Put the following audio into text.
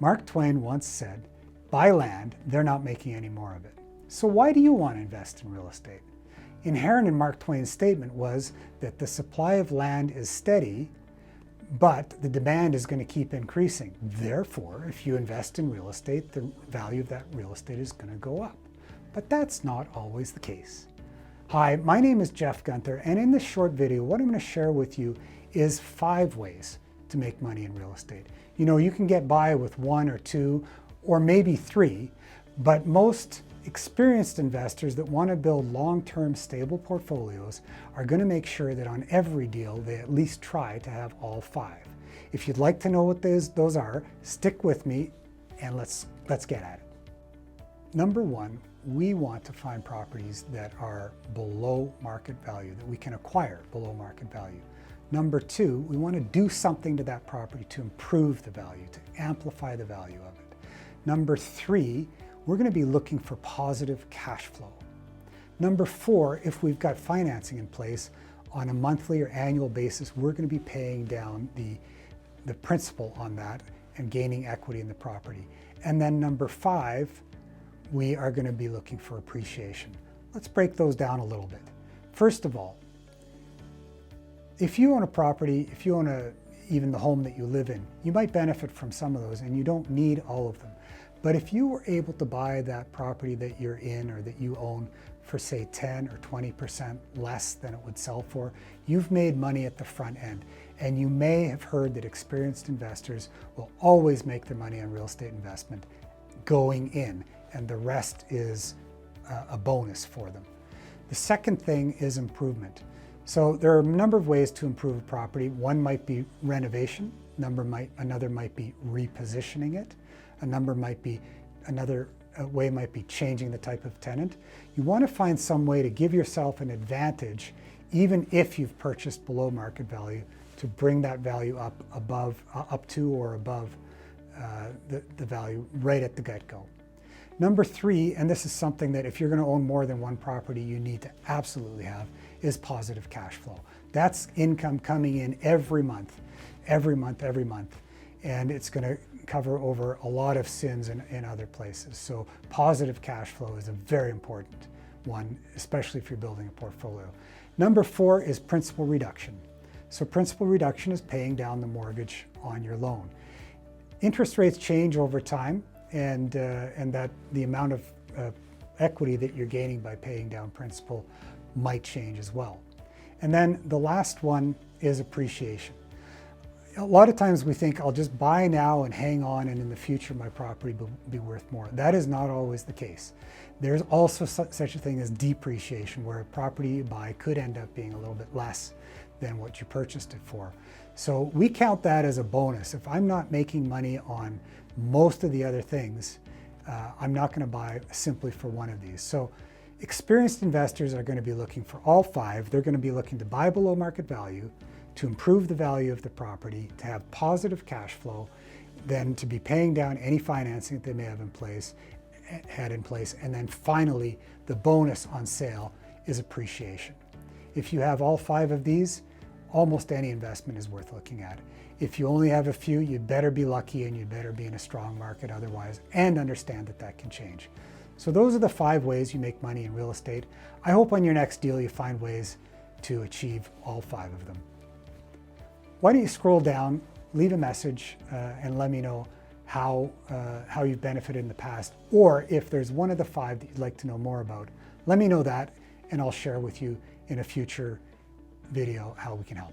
Mark Twain once said, "Buy land, they're not making any more of it." So why do you want to invest in real estate? Inherent in Mark Twain's statement was that the supply of land is steady, but the demand is going to keep increasing. Therefore, if you invest in real estate, the value of that real estate is going to go up. But that's not always the case. Hi, my name is Jeff Gunther, and in this short video, what I'm going to share with you is 5 ways to make money in real estate. You know, you can get by with 1 or 2 or maybe 3, but most experienced investors that want to build long-term stable portfolios are going to make sure that on every deal they at least try to have all 5. If you'd like to know what those are, stick with me and let's get at it. Number 1, we want to find properties that are below market value, that we can acquire below market value. Number 2, we want to do something to that property to improve the value, to amplify the value of it. Number 3, we're going to be looking for positive cash flow. Number 4, if we've got financing in place on a monthly or annual basis, we're going to be paying down the principal on that and gaining equity in the property. And then number 5, we are going to be looking for appreciation. Let's break those down a little bit. First of all, if you own a property, if you own even the home that you live in, you might benefit from some of those and you don't need all of them. But if you were able to buy that property that you're in or that you own for say 10 or 20% less than it would sell for, you've made money at the front end. And you may have heard that experienced investors will always make their money on real estate investment going in, and the rest is a bonus for them. The second thing is improvement. So there are a number of ways to improve a property. One might be renovation, another might be repositioning it, another way might be changing the type of tenant. You want to find some way to give yourself an advantage, even if you've purchased below market value, to bring that value up to or above the value right at the get-go. Number 3, and this is something that if you're going to own more than one property, you need to absolutely have, is positive cash flow. That's income coming in every month. And it's going to cover over a lot of sins in other places. So positive cash flow is a very important one, especially if you're building a portfolio. Number 4 is principal reduction. So principal reduction is paying down the mortgage on your loan. Interest rates change over time, and that the amount of equity that you're gaining by paying down principal might change as well. And then the last one is appreciation. A lot of times we think, I'll just buy now and hang on, and in the future my property will be worth more. That is not always the case. There's also such a thing as depreciation, where a property you buy could end up being a little bit less than what you purchased it for. So we count that as a bonus. If I'm not making money on most of the other things, I'm not going to buy simply for one of these. So experienced investors are going to be looking for all 5. They're going to be looking to buy below market value, to improve the value of the property, to have positive cash flow, then to be paying down any financing that they may have had in place, and then finally the bonus on sale is appreciation. If you have all 5 of these, almost any investment is worth looking at. If you only have a few, you'd better be lucky and you'd better be in a strong market otherwise, and understand that that can change. So those are the 5 ways you make money in real estate. I hope on your next deal you find ways to achieve all 5 of them. Why don't you scroll down, leave a message, and let me know how you've benefited in the past, or if there's one of the 5 that you'd like to know more about, let me know that, and I'll share with you in a future video how we can help.